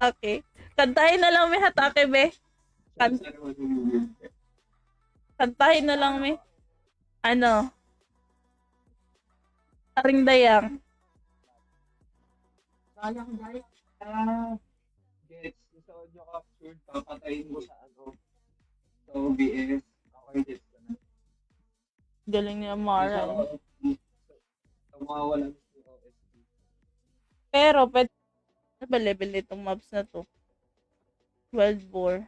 Okay. Kantahin na lang may hatake, be. Kan kantahin na lang may. Ano? Aring dayang. Sayang dahil. Gets. Sa audio capture, papatayin mo sa sa OBS. Okay, gets ka na. Galing ni Amara. Sa mawawalan si OSP. Pero, pwede ano ba level nitong mobs na to? Wild Boar.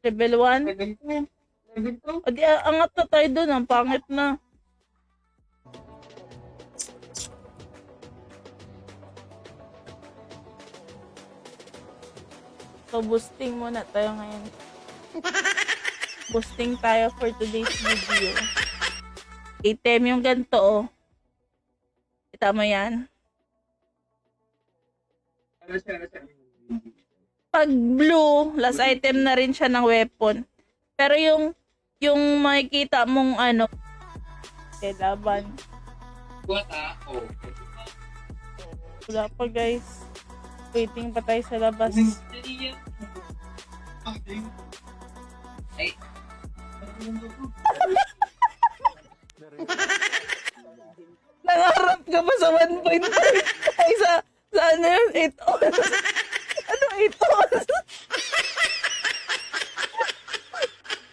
Level 1? Level 2. Level 2. O di, angat na tayo dun. Ang pangit na. So, boosting muna tayo ngayon. Boosting tayo for today's video. Item yung ganito, oh. Kita mo yan? Ano siya? Pag blue, last item na rin siya ng weapon. Pero yung makikita mong ano, laban. What oh. Wala pa guys. Waiting pa tayo sa labas. Ay. Nangarap ka pa sa 1.5. Ay, sa ano yun? 8 oras. Ano 8 oras?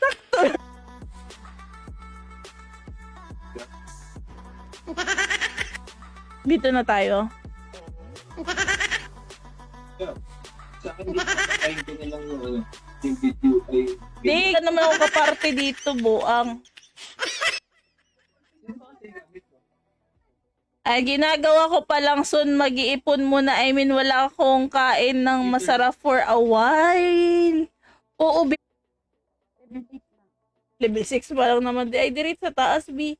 Sakto. Dito na tayo. Sa akin, dito papatayin ko na lang yung video ay... Di ka naman ako kaparte dito, buang. Ay, ginagawa ko pa lang soon, mag-iipon muna. I mean, wala akong kain ng masarap for a while. Oo, level 6 pa lang naman. Ay, direct sa taas, B.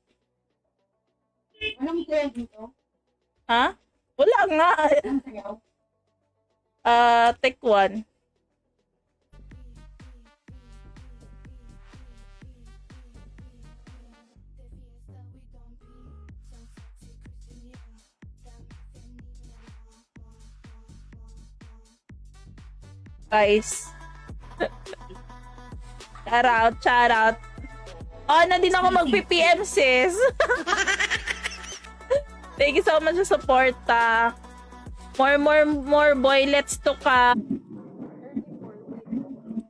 Anong kaya dito? Ha? Wala nga. Anong sayaw? Tech 1. Guys. Shout out. Oh, na din ako mag-PPM, sis. Thank you so much sa support, More boylets to ka.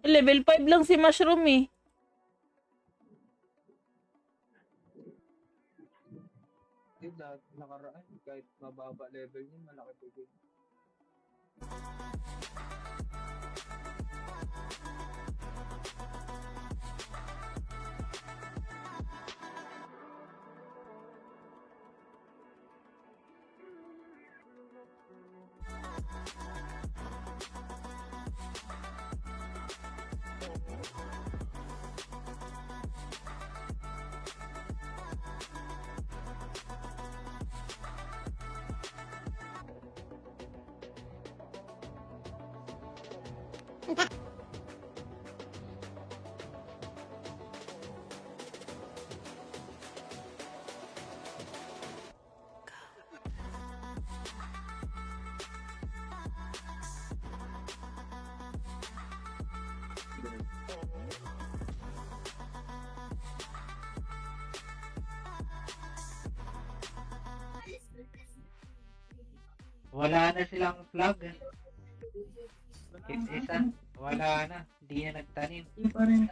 Level 5 lang si Mushroom, eh. Nakaraan, kahit mababa level niya, malaki po din. Wala na silang flag. Isa, wala na. Hindi na nagtanim. Hindi pa rin.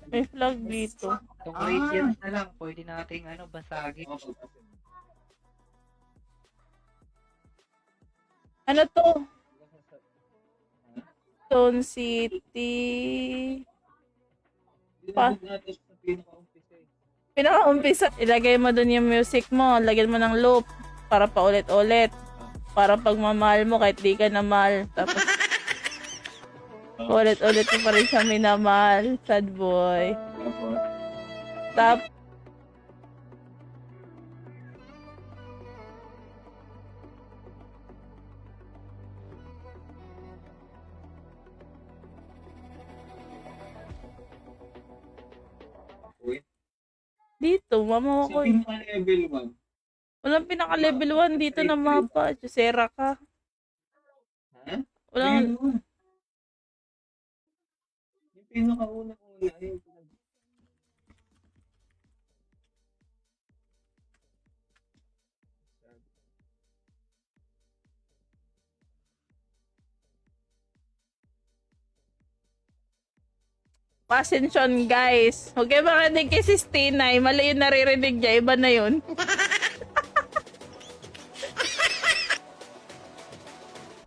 May flag dito. Itong radiance na lang, pwede nating basagin. Ano to? Stone City. Pa. Natin sa pinaka-umpisa eh. Pinaka-umpisa. Ilagay mo dun yung music mo. Lagyan mo ng loop. Para paulit-ulit. Para pag mamahal mo, kahit di ka na mahal. Tapos, ulit-ulit mo pa rin siya minamahal. Sad boy. Tapos, dito, mama ko. Sa pinaka-level 1, Walang pinaka-level 1 dito na mapa. Jusera ka. Ha? Walang, Ayun. Yung pinakauna-una, yung pasensyon guys. Huwag kayo makinig kay si Stinay. Mali yung naririnig niya. Iba na yun.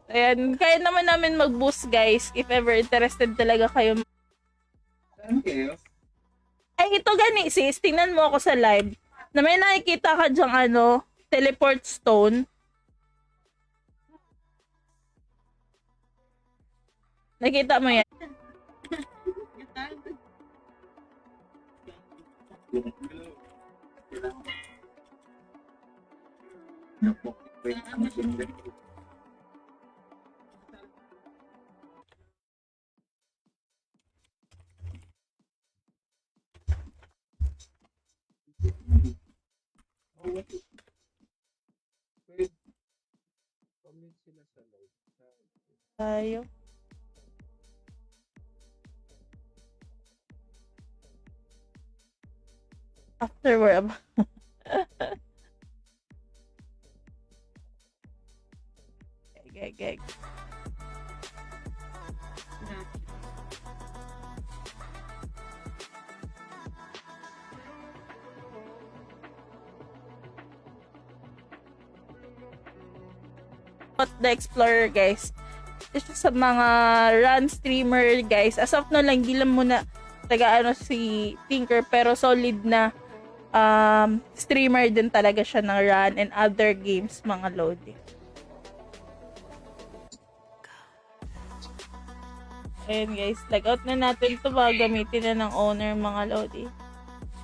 Ayan. Kaya naman namin mag-boost guys. If ever interested talaga kayo. saan kayo? Ay, ito gani sis. Tingnan mo ako sa live. Na may nakikita ka dyang ano, teleport stone. Nakita mo yan? Wait. Comment sila sa live. Tayo. Afterward. Gag. But the Explorer guys. Ito sa mga run streamer guys. As of now lang, hindi lang muna taga ano si Tinker pero solid na streamer din talaga siya ng run and other games mga loading. Ayan guys, lagout na natin ito ba gamitin na ng owner mga loading.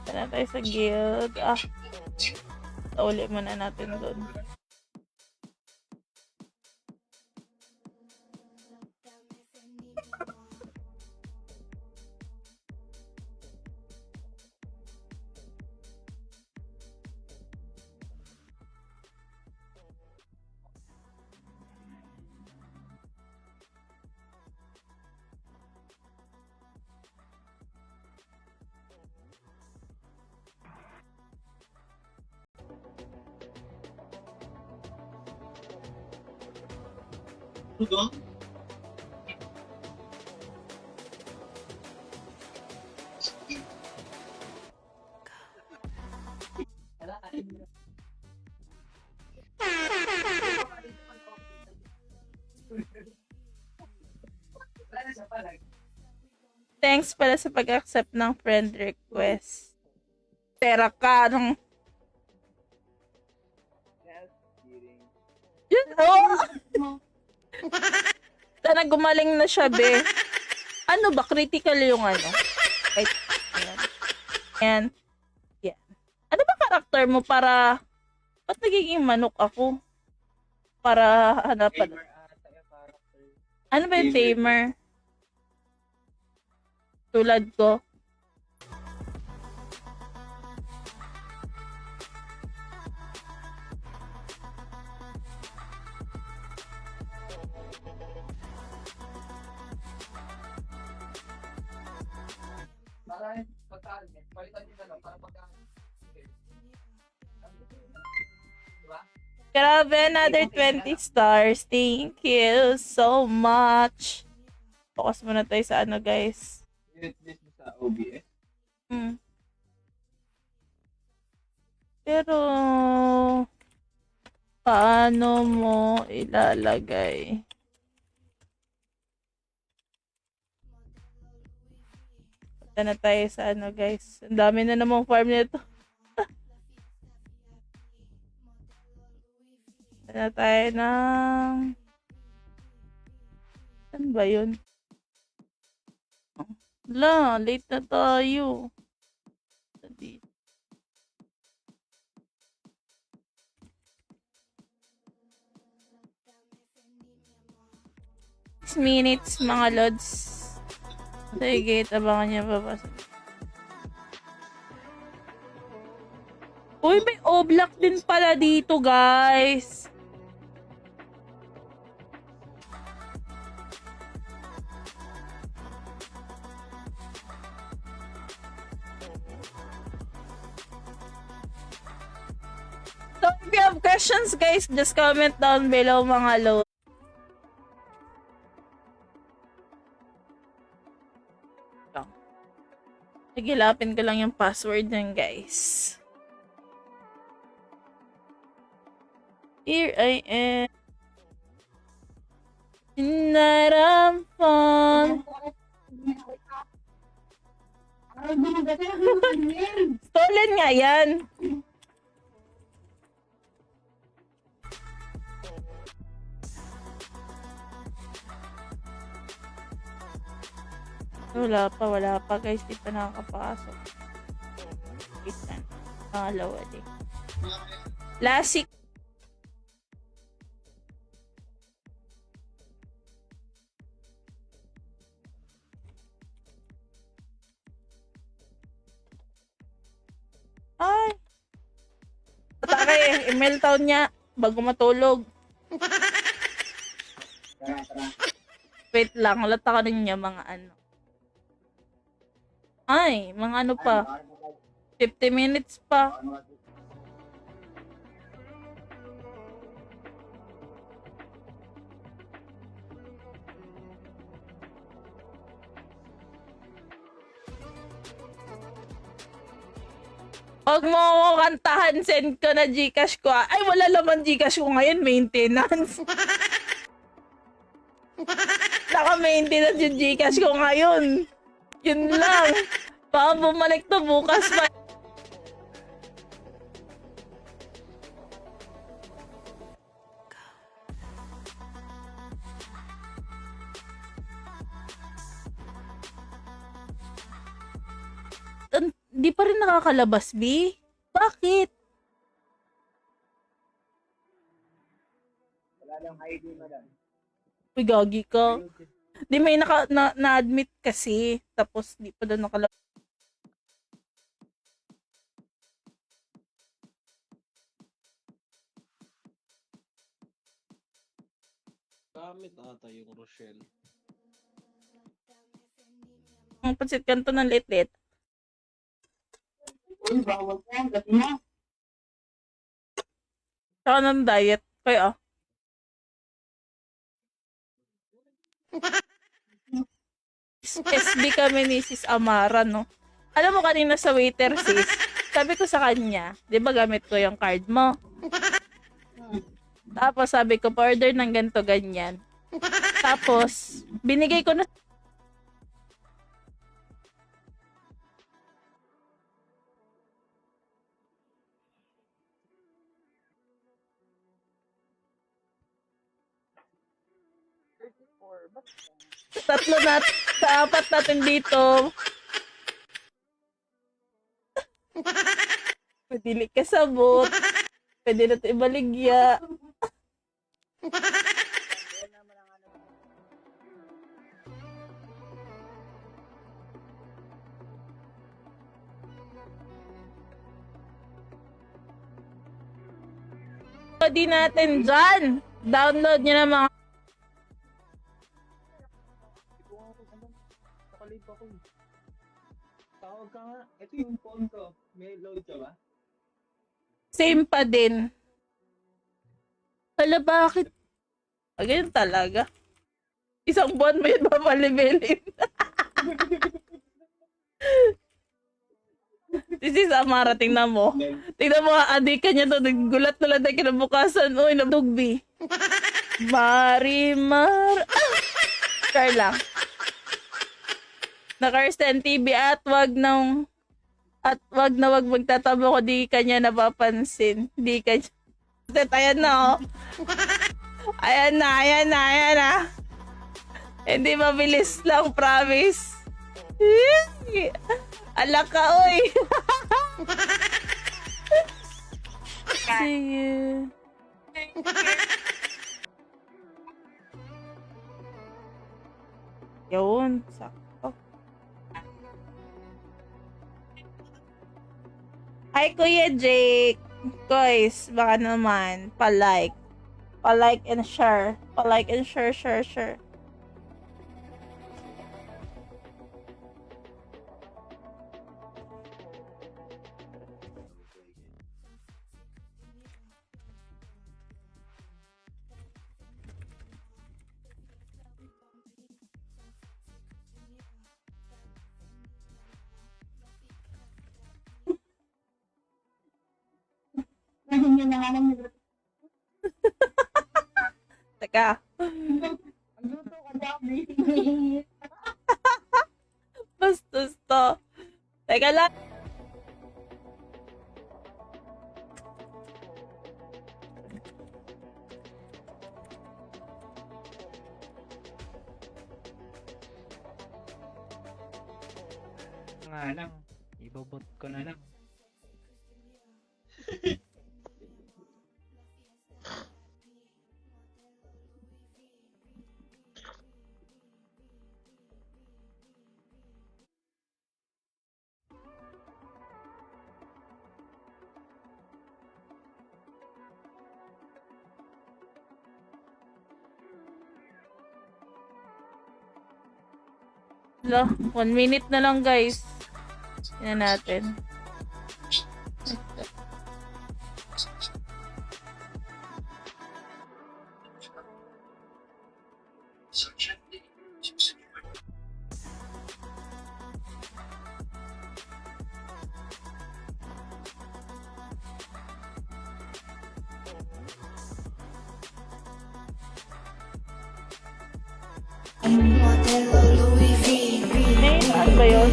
Tara tayo sa guild. Uli muna natin doon. Thanks pala sa pag-accept ng friend request. Tera ka ng... Just kidding. Yun, oh! Sana gumaling na siya, be. Ano ba? Critical yung ano? Wait. Ayan. Ayan. Yan. Ano ba karakter mo para... Ba't nagiging manok ako? Para hanapan. Gamer ata yung character. Ano ba yung tamer? Tulad ko. Para pagkaan niya, palitan niyo na lang para pagkaan. Grabe, another 20 stars. Thank you so much. Focus muna tayo sa ano, guys. Unit list sa OBS. Pero, paano mo ilalagay? Punta na tayo sa ano, guys. Ang dami na namang farm nito. Punta na tayo ng... Saan ba yun? Wala, late na tayo. Dito. 6 minutes mga lods. Sige, tabangan niya babasa. Uy, may Black din pala dito, guys. So, if you have questions, guys, just comment down below, mga lo. Nagilapin ko lang yung password niyan, guys. Here I am. Narampang. Stolen nga yan. Wala pa guys, di pa nakakapasok. Wait lang. Pangalawa din. Lasik. Ay. Atake, email town niya bago matulog. Wait lang, halata ka rin niya mga ano. Ay, mga ano pa. 50 minutes pa. Huwag mo ako kantahan, send ko na Gcash ko. Ay, wala naman Gcash ko ngayon, maintenance. Naka-maintenance yung Gcash ko ngayon. Yun lang. Baka bumalik to bukas pa. Di pa rin nakakalabas, B? Bakit? Wala lang ID, madam. Uy, gagi ka. Di may na-admit kasi. Tapos di pa doon nakalabas. Gamit ata yung Rochelle. Ang pansit kanto ng lit-lit. Uy, bawal ka yan. Gabi na. Saka ng diet. Kaya SB kami ni Sis Amara, no? Alam mo kanina sa waiter, sis, sabi ko sa kanya, di ba gamit ko yung card mo? Tapos sabi ko, pa-order ng ganito, ganyan. Tapos, binigay ko na. Tatlo na, sa apat natin dito. Madili ka sabot. Pwede natin ibaligya. Pwede natin dyan. Download nyo na mga Nakalip ako. Tawag ka nga. Ito yung phone ko. May load ka ba? same pa din. Hala, bakit? Ganyan talaga. Isang buwan mo yun mapalibilin. This is Amara, tingnan mo. Tingnan mo, adika niya to. Naggulat na lang na kinabukasan. Uy, nabugbi. Marimar. Car lang. Naka-Karsten TV at wag na wag magtatabo ko, di kanya napapansin. Di kanya. Ayan na, oh. Ayan na. Hindi mabilis lang, promise. Ala ka, oy. Sige. Yun, sakto. Hi, Kuya Jake. guys, baka naman, pa-like. Pa-like and share. Pa-like and share. Nahinga na nga lang nagluto. Teka. Nagluto ka daw, baby. Bastos to. Teka lang. Nga lang, ibobot ko na lang. Lo, 1 minute na lang guys. Tingnan natin. May ano ba yun?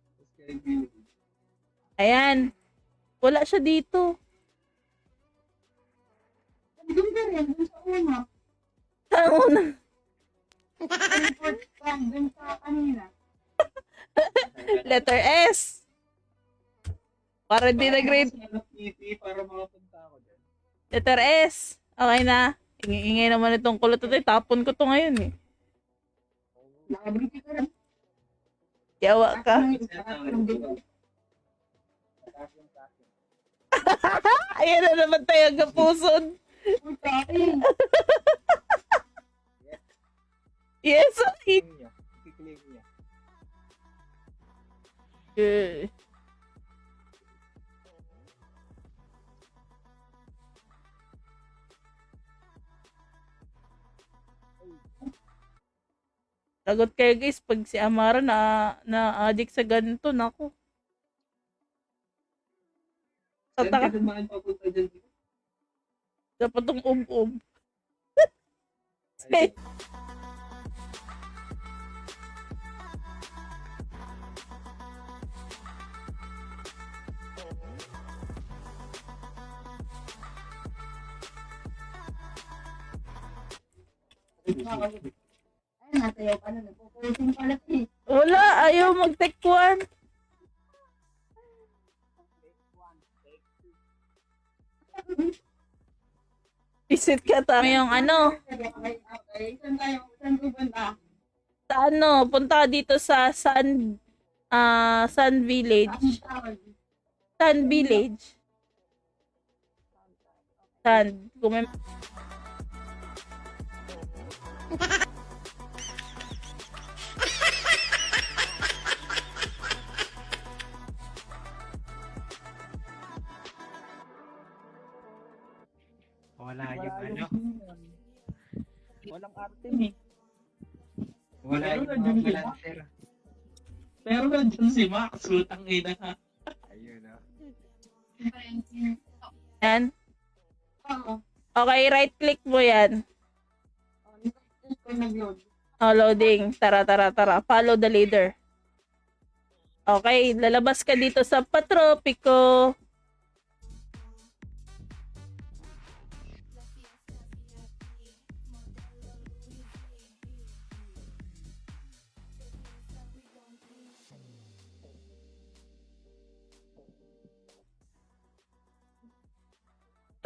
Tapos kay Billy. Ayan. Wala siya dito. Doon ka rin, doon sa una. Saan una? Report lang, doon sa kanina. Letter S. Para di nag-grade. Sa PT para makapunta ako dyan. Letter S. Okay na. Ingay naman itong kulot ito. Tapon ko to ngayon eh. Nakabriti ka rin. Yawa ka. Ayan na naman tayo ang pusod. Yes, ay. Claim niya. I-claim niya. Eh. Lagot kayo guys pag si Amara na-addict sa ganito, nako. Saan Tataka ka dumaan papunta dyan? dapat tong um-um. Ay, Ay, natayaw ka na. Nagpo-posing pala eh. Wala, ayaw mag-take one. Visit ka tayo yung ano, Okay, saan tayo? Saan pupunta? sa ano, punta ka dito sa Sun Village. Tawag. Sun Village. Sun. Kung may... Wala yung ano, Walang arte eh. wala Pero yung nandiyan mga sila. balancer. Pero nandyan si Max, utang ina ha. Ayun ah. Yan. Oo. Okay, right click mo yan. Ito nag-load. Oh, loading. Tara. Follow the leader. Okay, lalabas ka dito sa Patropiko.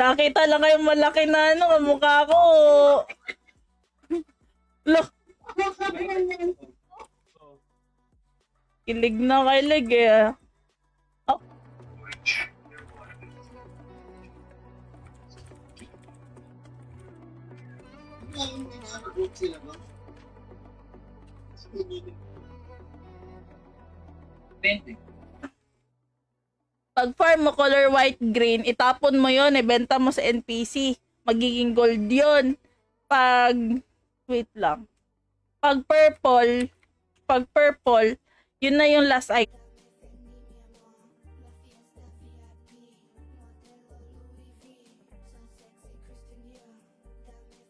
Nakita lang kayong malaki na ano, mukha ko. Look, Sabi nga niyan. kilig na kilig eh. Oh, Depende. pag farm mo color white green, itapon mo yon, ibenta mo sa NPC. Magiging gold yon. Pag, wait lang. Pag purple, yun na yung last item.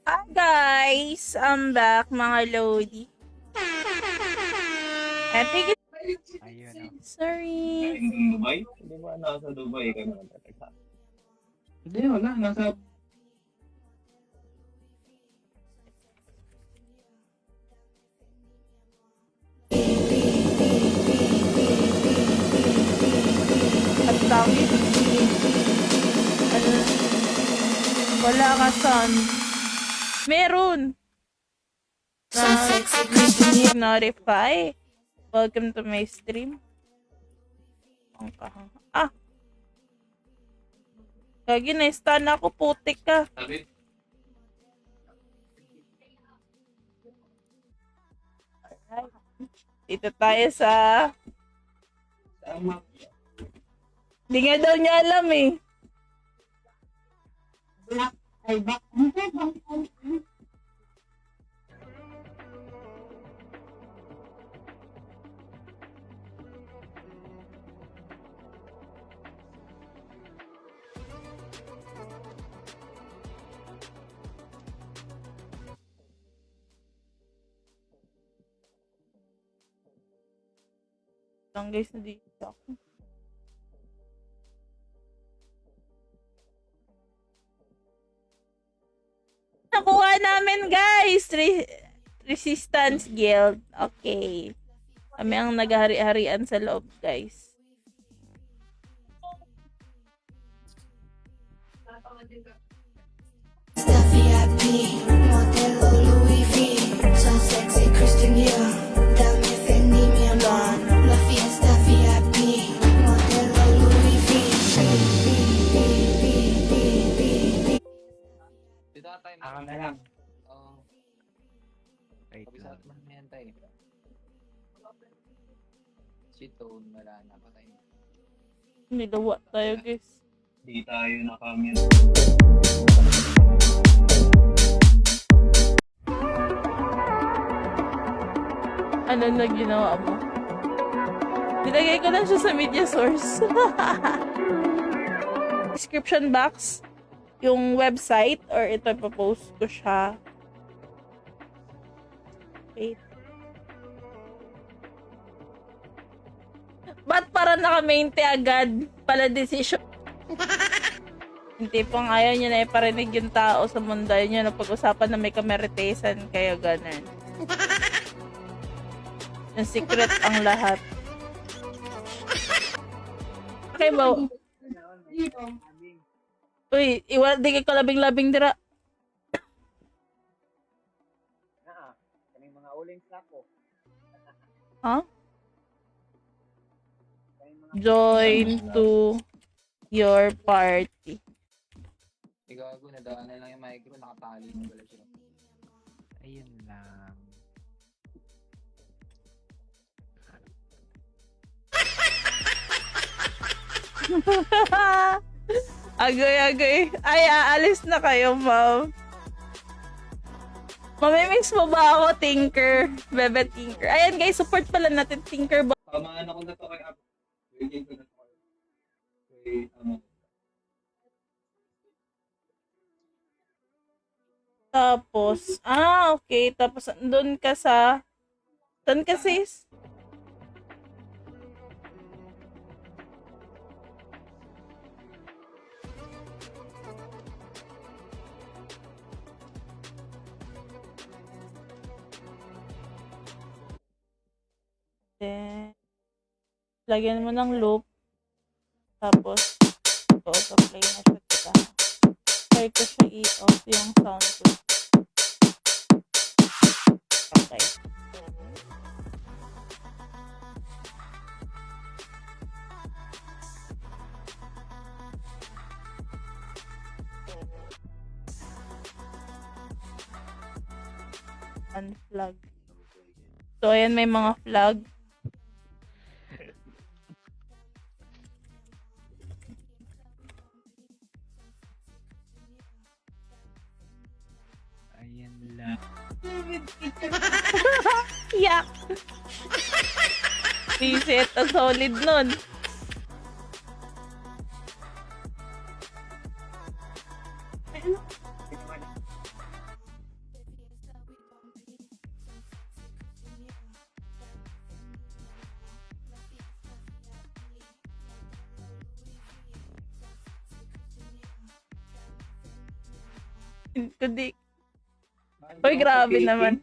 Hi guys! I'm back mga Lodi. And thank you. Ayun, oh. Sorry. Hanggang Dubai? Di ba nasa Dubai ka naman talaga? Hindi, wala. Nasa... At dami. Ano? Wala ka son. Meron. Notify. Welcome to my stream. Ah. Gagi na stun ako, putik ka. Sabi? Dito tayo sa... Tama. Di nga daw niya alam eh. Black. Ay, back. Ano ba? Bang. Lang guys, na dito ako. Nakuha namin guys! Resistance Guild. Okay. Kami ang naghari-harian sa loob guys. VIP, modelo Louis V, so sexy Christian Dior, dame Fendi mi amor, la fiesta VIP, modelo Louis V. Dito na tayo. Ako na lang. Oo. Wait Pag-isat lang. man na yan tayo. Si Tone, wala na. Patay na. Nilawa tayo guys. Di tayo nakamit. Ano na ginawa mo? Nilagay ko lang siya sa media source. Description box, yung website, or ito ipapost ko siya. Wait. Ba't para naka-mainte agad? Pala decision. Hindi pong ayaw niya na iparinig yung tao sa mundo. Yun yung napag-usapan na may kameritesan kayo ganun. Yung secret ang lahat. Okay ba? Dito. Uy, di ka kalabing-labing dira. Kami mga uling sako. Huh? Join to your party. Igago, nadaanan lang yung micro. Nakatali na pala siya. Ayun lang. Agoy. Ay, aalis na kayo, ma'am. Mamimix mo ba ako, Tinker? Bebe Tinker. Ayan guys, support pala natin Tinker. Tamaan ako na to kay Apo. Bigyan ko na to kay Tapos, okay. Tapos, doon ka sa... Doon ka sis? Then, lagyan mo ng loop. Tapos, auto-play na siya. Diba? Try ko siya i-off yung sound ko. Okay. Unflag. So, ayan, may mga flag. Ayun lang. Yak! Reset, ang solid nun. Kundi, uy, grabe naman.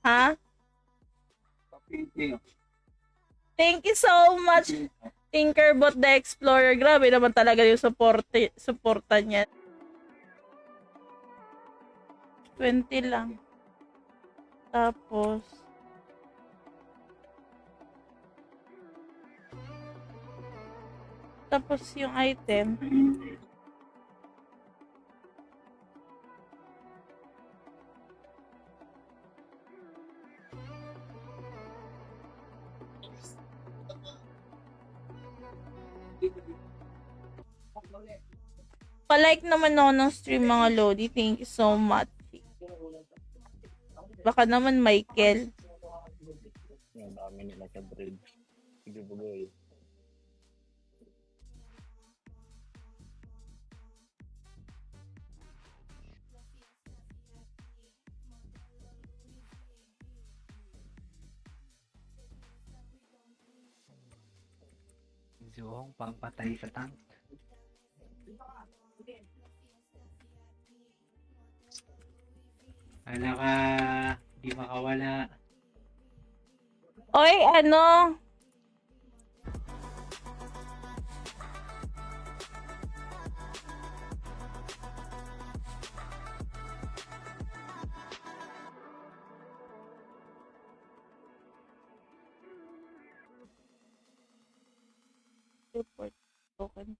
Ha? Papainting. Thank you so much, Tinkerbot the Explorer. Grabe naman talaga yung suporta niya. 20 lang. Tapos, yung item. Pa-like naman ako ng stream mga Lodi. Thank you so much. Baka naman Michael. Ang dami nila sa bridge. Sige bugoy. Zuhong pampatay sa tank. Wala ka, di makawala. Oy, ano? Report token.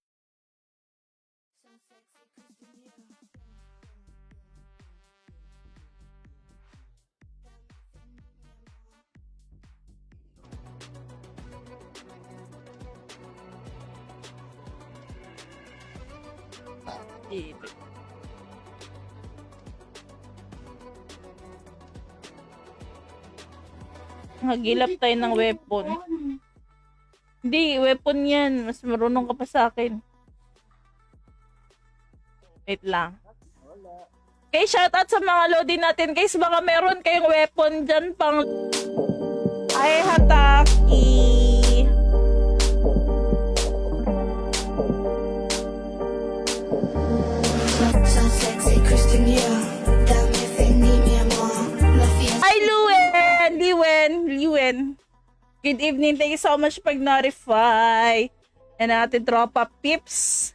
Hagilap tayo ng weapon. Hindi, weapon yan. Mas marunong ka pa sa akin. Wait lang. Okay, shoutout sa mga Lodi natin. Guys, baka meron kayong weapon dyan pang... Ay, Hataki! So sexy, Christian Dior. Dame Fendi, mi amor. La fiesta. Ay, Liwen. Good evening. Thank you so much pag-notify. And ating tropa Pips.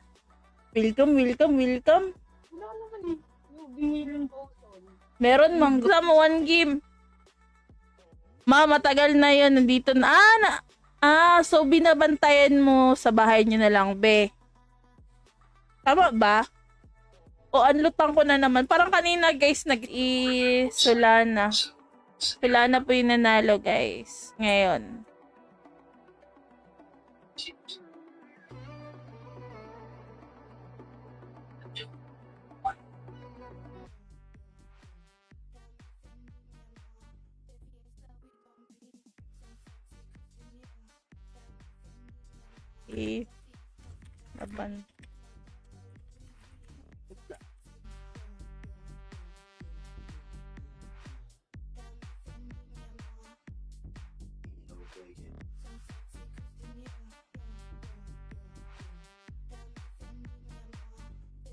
Welcome. Wala naman eh. Yung binilang button. Meron mang kasama one game. Matagal na yun. Nandito na. So binabantayan mo sa bahay niyo na lang, be. Tama ba? O anlutan ko na naman. Parang kanina, guys, Solana. Solana po yung nanalo, guys. Ngayon. Laban.